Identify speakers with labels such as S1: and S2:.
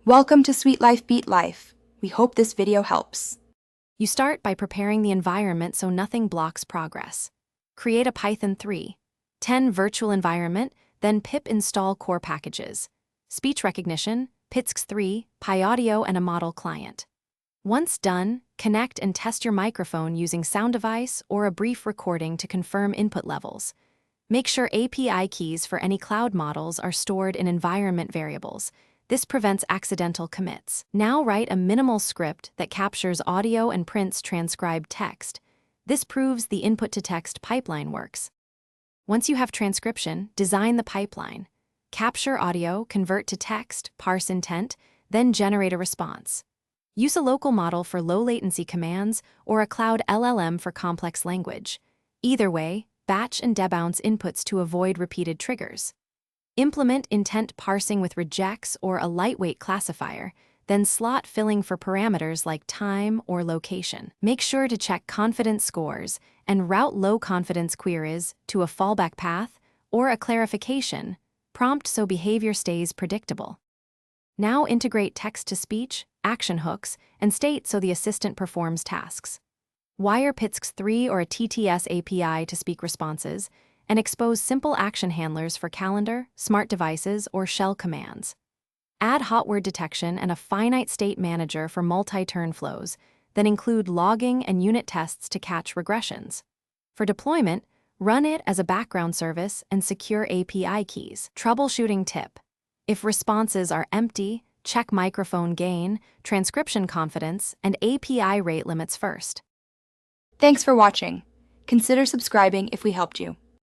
S1: Welcome to Sweet Life Beat Life. We hope this video helps.
S2: You start by preparing the environment so nothing blocks progress. Create a Python 3.10 virtual environment, then pip install core packages. Speech recognition, PITSX3, PyAudio, and a model client. Once done, connect and test your microphone using sound device or a brief recording to confirm input levels. Make sure API keys for any cloud models are stored in environment variables. This prevents accidental commits. Now write a minimal script that captures audio and prints transcribed text. This proves the input-to-text pipeline works. Once you have transcription, design the pipeline. Capture audio, convert to text, parse intent, then generate a response. Use a local model for low-latency commands or a cloud LLM for complex language. Either way, batch and debounce inputs to avoid repeated triggers. Implement intent parsing with regex or a lightweight classifier, then slot filling for parameters like time or location. Make sure to check confidence scores and route low-confidence queries to a fallback path or a clarification prompt so behavior stays predictable. Now integrate text-to-speech, action hooks, and state so the assistant performs tasks. Wire PITSX3 or a TTS API to speak responses, and expose simple action handlers for calendar, smart devices, or shell commands. Add hot word detection and a finite state manager for multi-turn flows, then include logging and unit tests to catch regressions. For deployment, run it as a background service and secure API keys. Troubleshooting tip: if responses are empty, check microphone gain, transcription confidence, and API rate limits first.
S1: Thanks for watching. Consider subscribing if we helped you.